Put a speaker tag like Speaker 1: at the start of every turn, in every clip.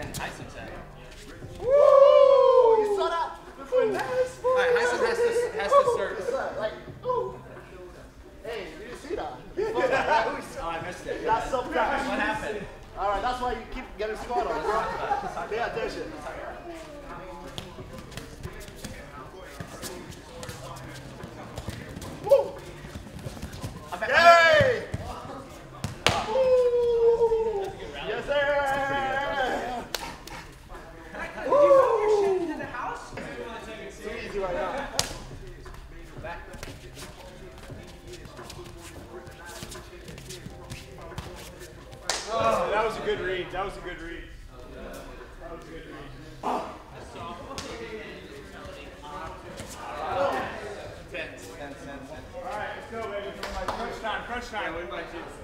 Speaker 1: Again, Haisam's at.
Speaker 2: Woo! You saw that?
Speaker 1: Alright, Haisam has to serve.
Speaker 2: Like, ooh. Hey, you didn't see that?
Speaker 1: Oh, I missed it.
Speaker 2: That's some guy.
Speaker 1: What happened?
Speaker 2: Alright, that's why you keep getting squat on, bro. Pay attention. Woo! Yay! Woo! Yes, sir! Woo! It's too easy right now.
Speaker 3: Oh, that was a good read. That was a good read. That was a good read. Oh.
Speaker 1: 10.
Speaker 3: All right, let's go, baby. Crunch time, crunch time. With my kids.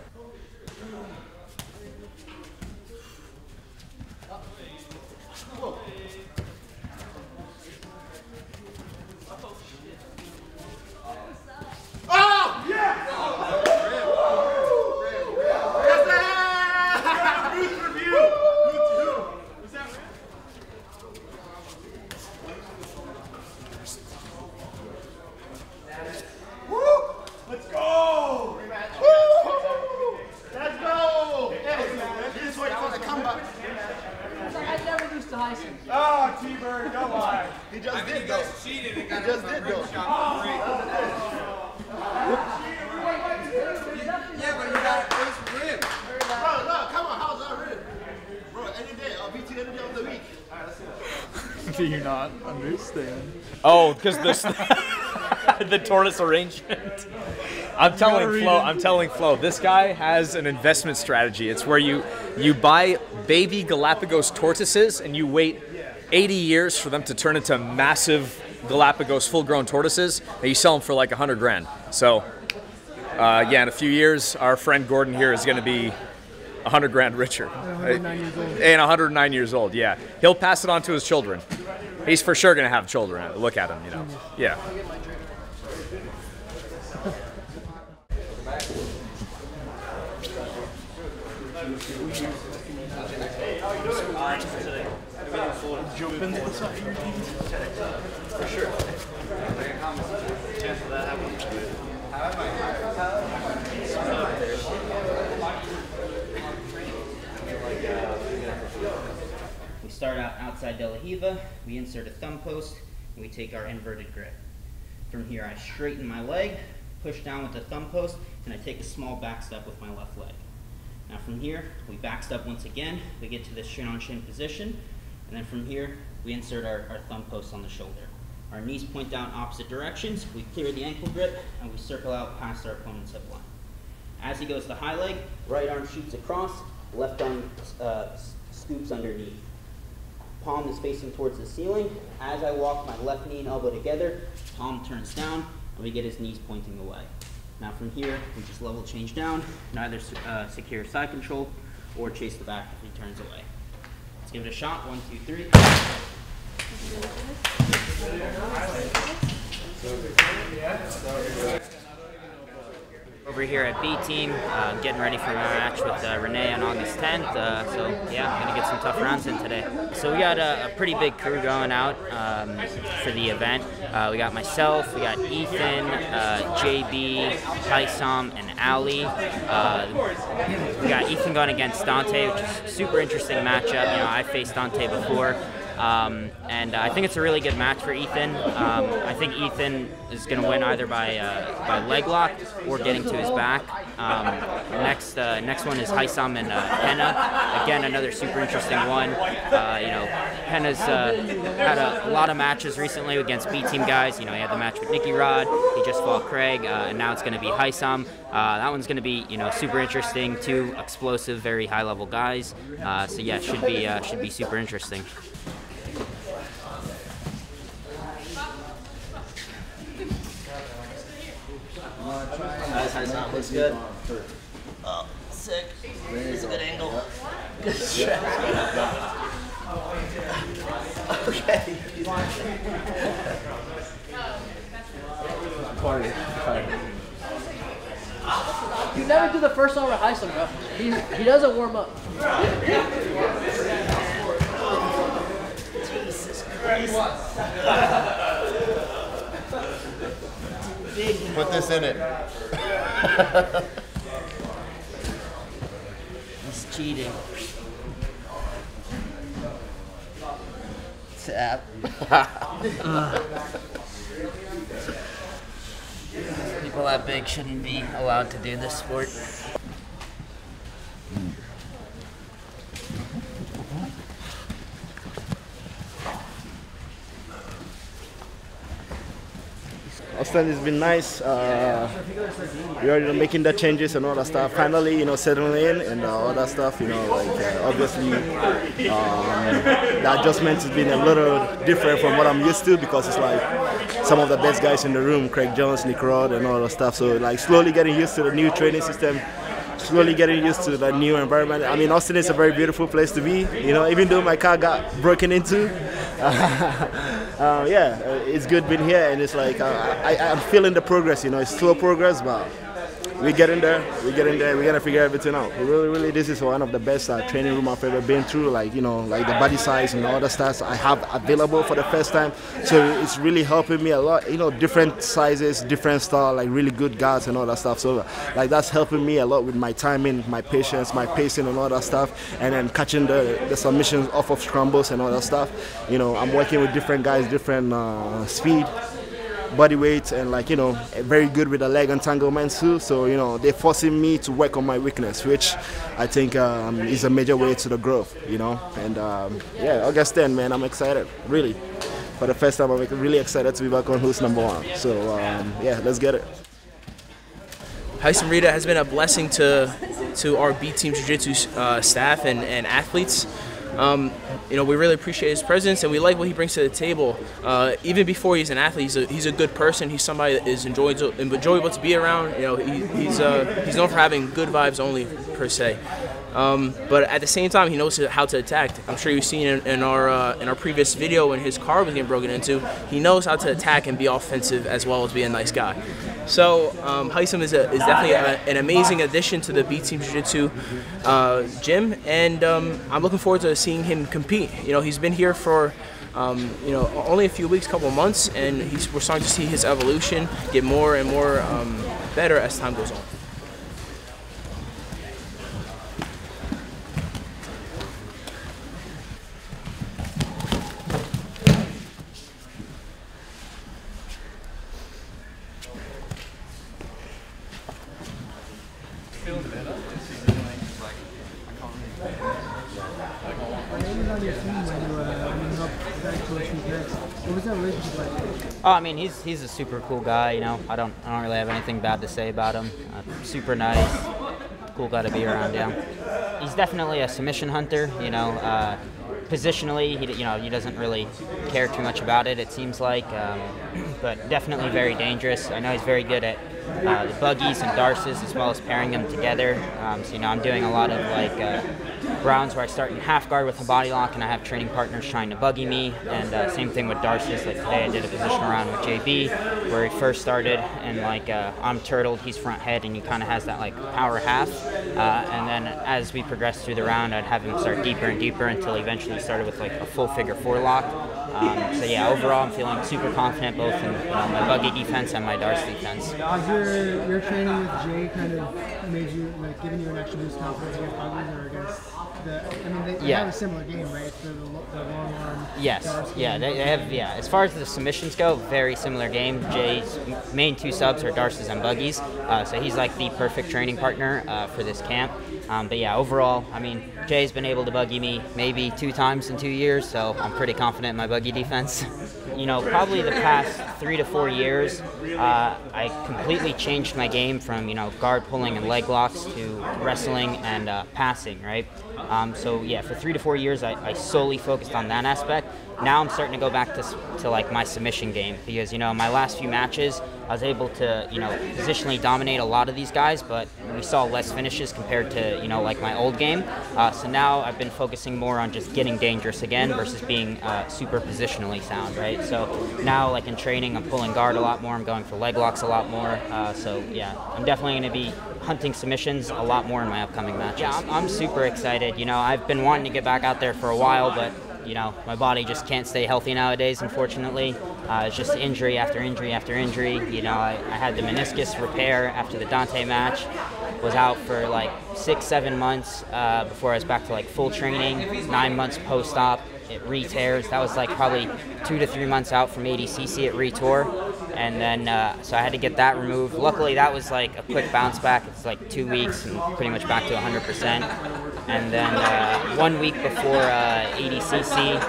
Speaker 2: Oh! Yeah!
Speaker 3: Let's go!
Speaker 2: Let's go! This is what you call a comeback.
Speaker 4: I never lose to Haisam.
Speaker 3: Oh, T-Bird, don't lie.
Speaker 2: He just did
Speaker 1: You
Speaker 2: though.
Speaker 1: guys cheated and got
Speaker 2: He just did though.
Speaker 1: Yeah, but you got it first rib.
Speaker 2: Bro, no, come on, how's that rib? Bro, any day, I'll beat you any day of the week. Alright, let's see that.
Speaker 5: Do you not understand?
Speaker 6: Oh, because the tortoise arrangement. I'm telling Flo, this guy has an investment strategy. It's where you buy baby Galapagos tortoises and you wait 80 years for them to turn into massive Galapagos full-grown tortoises, and you sell them for like 100 grand. So, yeah, in a few years, our friend Gordon here is going to be 100 grand richer. And 109 years old. And 109 years old, yeah. He'll pass it on to his children. He's for sure going to have children. Look at him, you know. Yeah.
Speaker 5: Jumping inside your teeth.
Speaker 1: For sure. Chance of that happening.
Speaker 7: We start out outside De La Hiva, we insert a thumb post, and we take our inverted grip. From here I straighten my leg, push down with the thumb post, and I take a small back step with my left leg. Now from here, we back step once again, we get to this shin on shin position, and then from here, we insert our thumb post on the shoulder. Our knees point down opposite directions, we clear the ankle grip, and we circle out past our opponent's hip line. As he goes to high leg, right arm shoots across, left arm scoops underneath. Palm is facing towards the ceiling. As I walk my left knee and elbow together, palm turns down, and we get his knees pointing away. Now from here, we just level change down, and either secure side control or chase the back if he turns away. Let's give it a shot. 1, 2, 3. Over here at B team, getting ready for my match with Renee on August 10th. So yeah, I'm gonna get some tough rounds in today. So we got a pretty big crew going out for the event. We got myself, we got Ethan, JB, Haisam, and Ali. We got Ethan going against Dante, which is a super interesting matchup. You know, I faced Dante before. And I think it's a really good match for Ethan. I think Ethan is going to win either by leg lock or getting to his back. Next one is Haisam and Penna. Again, another super interesting one. You know, Penna's had a lot of matches recently against B team guys. You know, he had the match with Nicky Rod. He just fought Craig, and now it's going to be Haisam. That one's going to be, you know, super interesting. Two explosive, very high level guys. So yeah, should be super interesting.
Speaker 2: Haisam looks good. Oh, sick. It's a good angle. Good stretch. Okay.
Speaker 4: You never do the first arm with Haisam, bro. He doesn't warm up.
Speaker 2: Put this in it.
Speaker 7: It's cheating. Tap. People that big shouldn't be allowed to do this sport.
Speaker 8: Austin, it's been nice. We're already making the changes and all that stuff. Finally, settling in and all that stuff. Obviously, the adjustment has been a little different from what I'm used to because it's like some of the best guys in the room, Craig Jones, Nick Rod, and all that stuff. So like slowly getting used to the new training system. Slowly getting used to the new environment. I mean, Austin is a very beautiful place to be. Even though my car got broken into, it's good being here, and it's like I'm feeling the progress. It's slow progress, but we're getting there. We're gonna figure everything out. Really, this is one of the best training room I've ever been through. Like the body size and all the stuff I have available for the first time. So it's really helping me a lot. Different sizes, different style, like really good guards and all that stuff. So like that's helping me a lot with my timing, my patience, my pacing and all that stuff. And then catching the submissions off of scrambles and all that stuff. I'm working with different guys, different speed, body weight, and very good with the leg entanglement too. So they're forcing me to work on my weakness, which I think is a major way to the growth. And August 10, man, I'm excited, really. For the first time, I'm really excited to be back on Who's Number One. So let's get it.
Speaker 9: Haisam has been a blessing to our B Team Jiu-Jitsu staff and athletes. We really appreciate his presence, and we like what he brings to the table. Even before he's an athlete, he's a good person. He's somebody that is enjoyable to be around. He's known for having good vibes only, per se. But at the same time, he knows how to attack. I'm sure you've seen in our previous video when his car was getting broken into. He knows how to attack and be offensive as well as be a nice guy. So Haisam is definitely an amazing addition to the B Team Jiu-Jitsu gym, and I'm looking forward to seeing him compete. He's been here for only a few weeks, couple months, and we're starting to see his evolution get more and more better as time goes on.
Speaker 7: Oh, I mean, he's a super cool guy. I don't really have anything bad to say about him. Super nice, cool guy to be around. Yeah, he's definitely a submission hunter. Positionally, he doesn't really care too much about it. It seems like, but definitely very dangerous. I know he's very good at the buggies and darces as well as pairing them together. So I'm doing a lot of rounds where I start in half guard with a body lock, and I have training partners trying to buggy me, and same thing with darces. Like today I did a positional round with JB where he first started, and I'm turtled, he's front head, and he kind of has that power half, and then as we progressed through the round, I'd have him start deeper and deeper until he eventually started with a full figure 4 lock. So yeah, overall I'm feeling super confident both in my buggy defense and my darce defense.
Speaker 10: Has your training with Jay kind of made you, giving you an extra boost confidence against buggies or against they have a similar game, right? The long arm.
Speaker 7: Yes, yeah, they have, as far as the submissions go, very similar game. Jay's main 2 subs are darces and buggies, so he's the perfect training partner for this camp. But yeah, overall, Jay's been able to buggy me maybe 2 times in 2 years, so I'm pretty confident in my buggy defense. Probably the past 3 to 4 years, I completely changed my game from, guard pulling and leg locks to wrestling and passing, right? So yeah, for 3 to 4 years, I solely focused on that aspect. Now I'm starting to go back to my submission game because, my last few matches, I was able to, positionally dominate a lot of these guys, but we saw less finishes compared to, my old game. So now I've been focusing more on just getting dangerous again versus being super positionally sound, right? So now, in training, I'm pulling guard a lot more. I'm going for leg locks a lot more. So yeah, I'm definitely going to be hunting submissions a lot more in my upcoming matches. Yeah, I'm super excited. I've been wanting to get back out there for a while, but you know, my body just can't stay healthy nowadays, unfortunately. It's just injury after injury after injury. You know, I had the meniscus repair after the Dante match. Was out for like 6-7 months before I was back to like full training. 9 months post-op. It re-tears. That was like probably 2 to 3 months out from ADCC. It re-tore. And then, so I had to get that removed. Luckily, that was like a quick bounce back. It's like 2 weeks and pretty much back to 100%. And then 1 week before ADCC,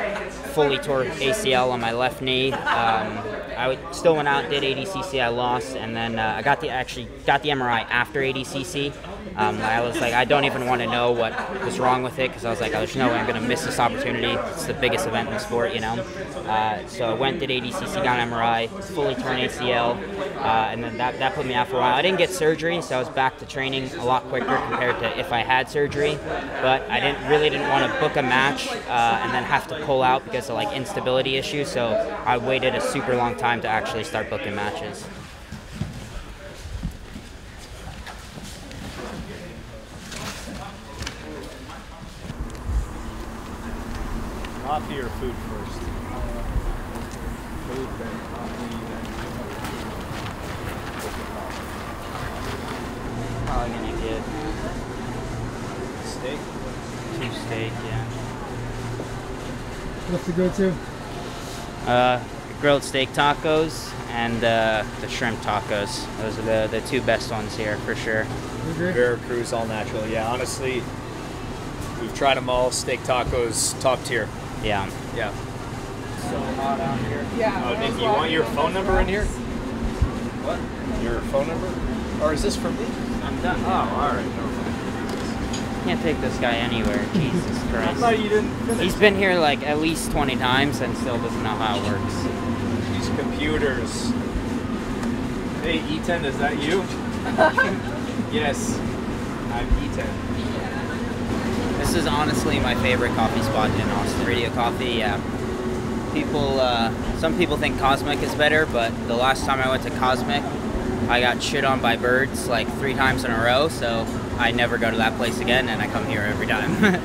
Speaker 7: fully tore ACL on my left knee. I still went out, did ADCC, I lost, and then I actually got the MRI after ADCC. I was like, I don't even want to know what was wrong with it, because I was like, there's no way I'm going to miss this opportunity. It's the biggest event in the sport, you know. So I went, did ADCC, got an MRI, fully torn ACL, and then that put me out for a while. I didn't get surgery, so I was back to training a lot quicker compared to if I had surgery, but I really didn't want to book a match and then have to pull out because of like instability issues, so I waited a super long time to actually start booking matches.
Speaker 3: Coffee or food first? Food, then coffee, then
Speaker 7: Probably gonna get
Speaker 3: steak.
Speaker 7: 2 steak, yeah.
Speaker 10: What's the go-to?
Speaker 7: Grilled steak tacos and the shrimp tacos. Those are the 2 best ones here for sure.
Speaker 6: Veracruz all natural. Yeah, honestly, we've tried them all. Steak tacos, top tier.
Speaker 7: Yeah.
Speaker 6: Yeah.
Speaker 7: So hot out here.
Speaker 4: Yeah.
Speaker 6: Oh, Nicky, you want your phone number in here? What? Your phone number? Or is this for me?
Speaker 7: I'm done.
Speaker 6: Oh, all right.
Speaker 7: Can't take this guy anywhere. Jesus Christ.
Speaker 3: I thought you didn't finish.
Speaker 7: He's been here like at least 20 times and still doesn't know how it works.
Speaker 6: These computers. Hey, E10, is that you? Yes, I'm E10.
Speaker 7: This is honestly my favorite coffee spot in Austin. Radio Coffee, yeah. Some people think Cosmic is better, but the last time I went to Cosmic, I got shit on by birds like 3 times in a row, so I never go to that place again, and I come here every time.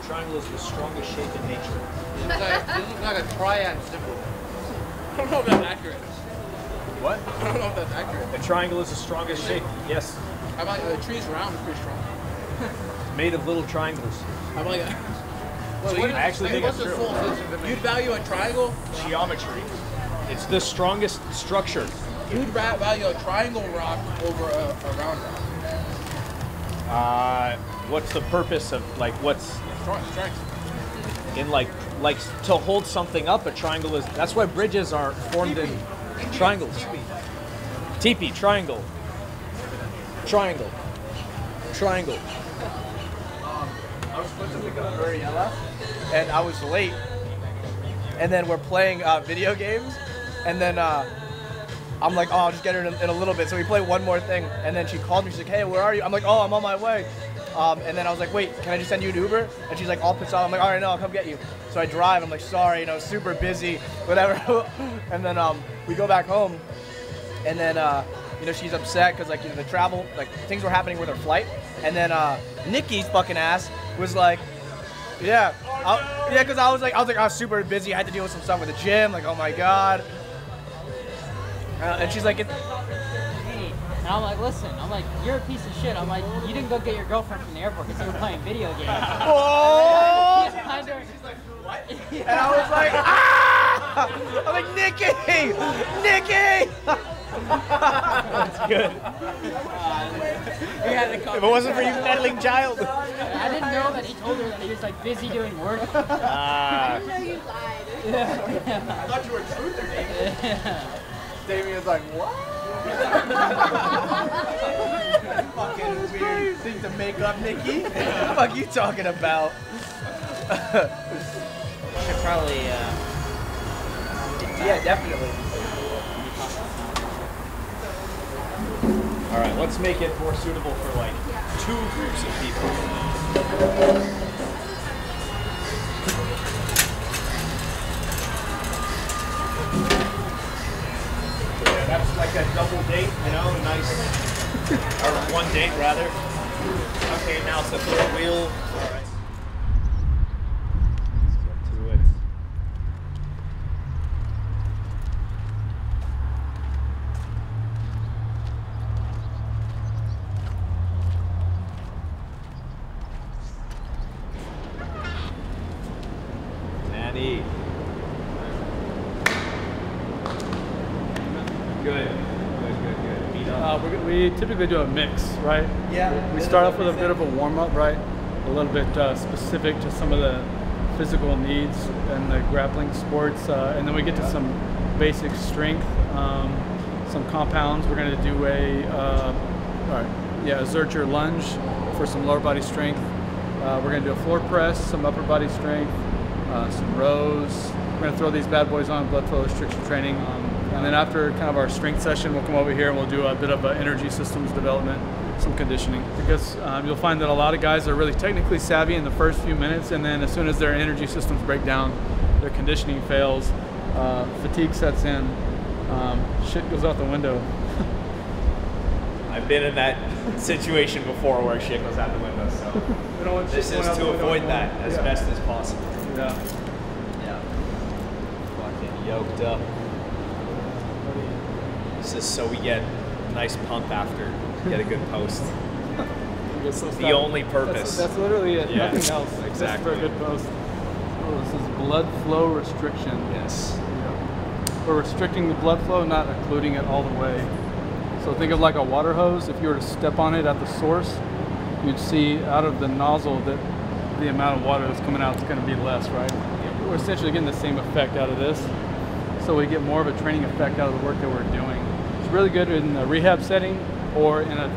Speaker 6: Triangle is the strongest shape in nature.
Speaker 1: This looks like a triad symbol. I don't know if that's accurate.
Speaker 6: What?
Speaker 1: I don't know if that's accurate.
Speaker 6: A triangle is the strongest shape. Yes.
Speaker 1: How about the trees around is pretty strong.
Speaker 6: It's made of little triangles.
Speaker 1: How about that?
Speaker 6: So I actually think
Speaker 1: what's
Speaker 6: it's
Speaker 1: the
Speaker 6: true.
Speaker 1: full system? You'd value a triangle?
Speaker 6: Geometry. It's the strongest structure.
Speaker 1: You'd value a triangle rock over a round rock.
Speaker 6: What's the purpose of what's
Speaker 1: Strength.
Speaker 6: in like to hold something up? A triangle is. That's why bridges are formed in triangles. Teepee, triangle. Triangle. Triangle.
Speaker 5: I was supposed to pick up Mariella, and I was late. And then we're playing video games, and then I'm like, oh, I'll just get her in a little bit. So we play one more thing, and then she called me. She's like, hey, where are you? I'm like, oh, I'm on my way. And then I was like, wait, can I just send you an Uber? And she's like, all pissed off. I'm like, all right, no, I'll come get you. So I drive. I'm like, sorry, super busy, whatever. And then we go back home, and then she's upset because the travel, things were happening with her flight. And then Nicky's fucking ass was like, yeah, because I was super busy. I had to deal with some stuff with the gym. Like, oh my god. And she's like,
Speaker 4: And I'm like, listen, you're a piece of shit. I'm like, you didn't go get your girlfriend from the airport because you were playing video games.
Speaker 5: oh!
Speaker 4: She's like, what?
Speaker 5: And I was like, ah! I'm like, Nicky! Nicky! That's good. If it wasn't for you meddling child.
Speaker 4: I didn't know that he told her that he was busy doing work.
Speaker 11: I didn't know you lied.
Speaker 5: I thought you were truthing me. Damien's like, what? Fucking weird thing to make up, Nicky. What the fuck you talking about?
Speaker 7: Should probably,
Speaker 5: yeah, definitely.
Speaker 6: All right, let's make it more suitable for 2 groups of people. like a double date, you know, a nice, or one date rather. Okay, now it's the third wheel. All right. Let's get to it. Nanny. Good.
Speaker 12: We typically do a mix, right?
Speaker 5: Yeah.
Speaker 12: We start off with a bit of a warm-up, right? A little bit specific to some of the physical needs and the grappling sports, and then we get to some basic strength, some compounds. We're going to do a Zercher lunge for some lower body strength. We're going to do a floor press, some upper body strength, some rows. We're going to throw these bad boys on, blood flow restriction training. And then after kind of our strength session, we'll come over here and we'll do a bit of energy systems development, some conditioning. Because you'll find that a lot of guys are really technically savvy in the first few minutes, and then as soon as their energy systems break down, their conditioning fails, fatigue sets in, shit goes out the window.
Speaker 6: I've been in that situation before where shit goes out the window, so this is to avoid that as best as possible.
Speaker 12: Yeah.
Speaker 6: Fucking yoked up. This is so we get a nice pump after, get a good post. The only purpose.
Speaker 12: That's literally it,
Speaker 6: yeah.
Speaker 12: nothing else.
Speaker 6: Exactly.
Speaker 12: Just for a good post. Oh, this is blood flow restriction.
Speaker 6: Yes.
Speaker 12: Yeah. We're restricting the blood flow, not occluding it all the way. So think of like a water hose. If you were to step on it at the source, you'd see out of the nozzle that the amount of water that's coming out is going to be less, right? We're essentially getting the same effect out of this. So we get more of a training effect out of the work that we're doing. It's really good in a rehab setting or in a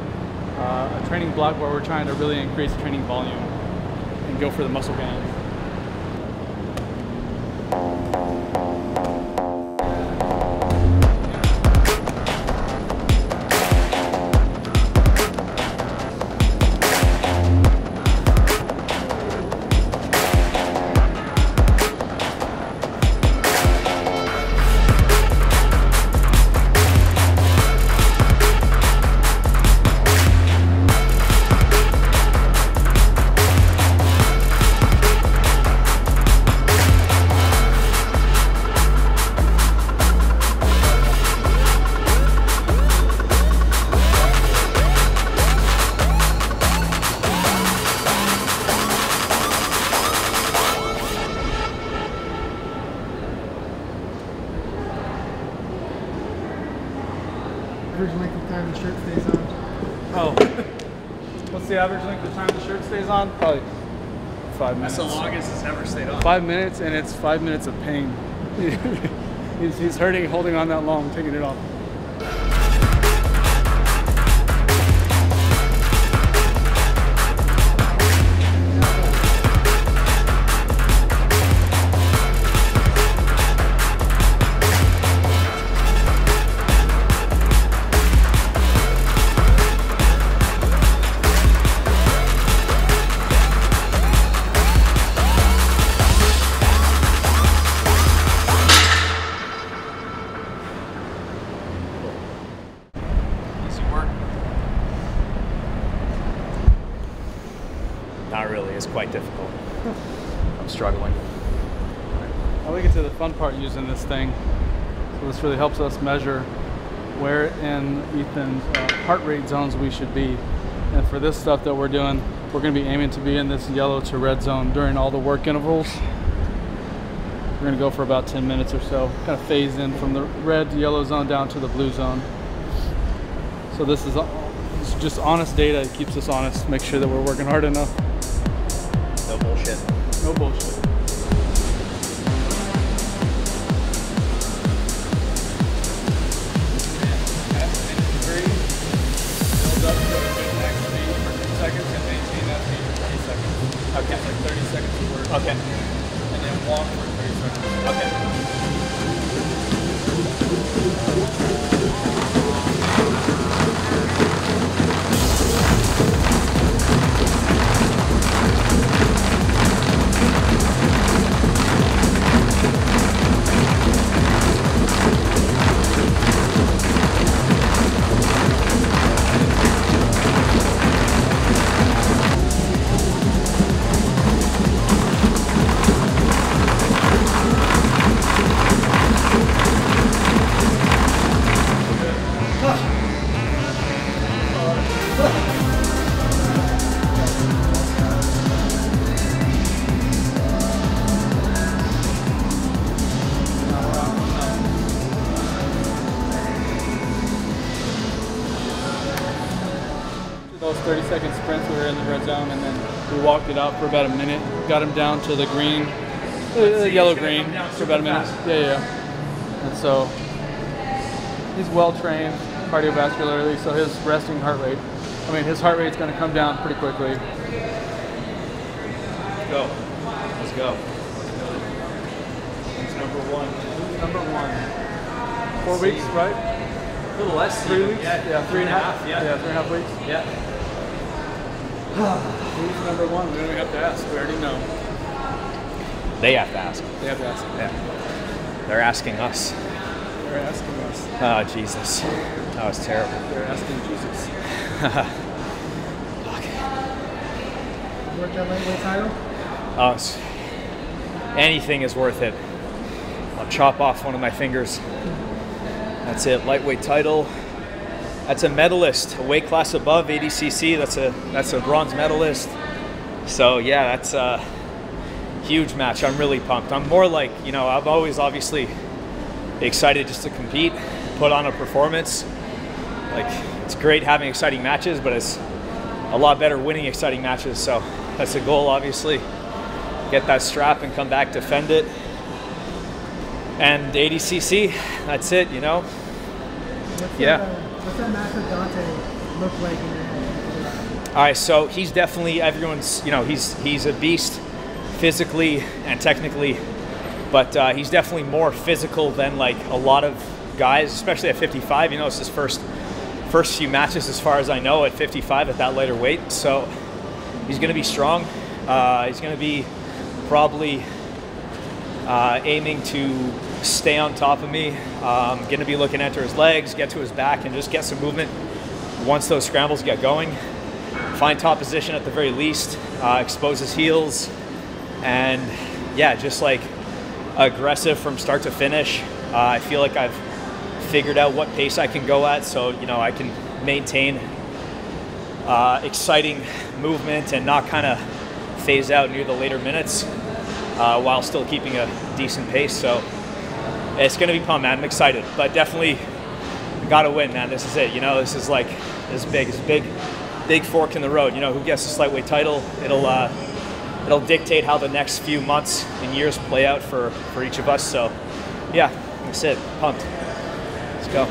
Speaker 12: training block where we're trying to really increase training volume and go for the muscle gain.
Speaker 10: Average length of time the shirt stays on.
Speaker 12: Oh. What's the average length of time the shirt stays on? Probably 5 minutes.
Speaker 6: That's the longest it's ever stayed on.
Speaker 12: 5 minutes, and it's 5 minutes of pain. he's hurting holding on that long, taking it off.
Speaker 6: Not really, it's quite difficult. I'm struggling.
Speaker 12: Now we get to the fun part using this thing. So this really helps us measure where in Ethan's heart rate zones we should be. And for this stuff that we're doing, we're going to be aiming to be in this yellow to red zone during all the work intervals. We're going to go for about 10 minutes or so, kind of phase in from the red to yellow zone down to the blue zone. So this is just honest data. It keeps us honest, make sure that we're working hard enough.
Speaker 6: No bullshit.
Speaker 12: No bullshit.
Speaker 6: Okay.
Speaker 12: It's like 30 seconds to work.
Speaker 6: Okay.
Speaker 12: And then walk for 30 seconds. 30-second sprints. We were in the red zone, and then we walked it out for about a minute. Got him down to the green, the yellow-green for about a minute. Yeah. And so he's well-trained cardiovascularly, so his resting heart rate, his heart rate's going to come down pretty quickly.
Speaker 6: Let's go. Let's go. He's number one.
Speaker 12: Number one. 4 weeks, right?
Speaker 6: A little less.
Speaker 12: 3 weeks?
Speaker 6: Yeah,
Speaker 12: 3.5.
Speaker 6: Yeah.
Speaker 12: Yeah, 3.5 weeks.
Speaker 6: Yeah.
Speaker 12: Who's number one? We don't even have to ask. We already know.
Speaker 6: They have to ask.
Speaker 12: They have to ask.
Speaker 6: Yeah. They're asking us.
Speaker 12: They're asking us.
Speaker 6: Oh, Jesus. That was terrible.
Speaker 12: They're asking Jesus.
Speaker 10: Worth that lightweight title?
Speaker 6: Anything is worth it. I'll chop off one of my fingers. That's it. Lightweight title. That's a medalist, a weight class above ADCC. That's a bronze medalist. So yeah, that's a huge match. I'm really pumped. I'm more like, I'm always obviously excited just to compete, put on a performance. Like, it's great having exciting matches, but it's a lot better winning exciting matches. So that's the goal, obviously. Get that strap and come back, defend it. And ADCC, that's it,
Speaker 10: What's that match with Dante look like in your head?
Speaker 6: All right, so he's definitely he's a beast physically and technically, but he's definitely more physical than like a lot of guys, especially at 55. It's his first few matches, as far as I know, at 55 at that lighter weight. So he's going to be strong. He's going to be probably aiming to stay on top of me. Going to be looking into his legs, get to his back, and just get some movement once those scrambles get going. Find top position at the very least, expose his heels, and yeah, just like aggressive from start to finish. I feel like I've figured out what pace I can go at, so I can maintain exciting movement and not kind of phase out near the later minutes while still keeping a decent pace. So it's going to be fun, man. I'm excited, but definitely got to win, man. This is it. This is like big fork in the road. Who gets the lightweight title? It'll dictate how the next few months and years play out for each of us. So yeah, that's it. Pumped. Let's go.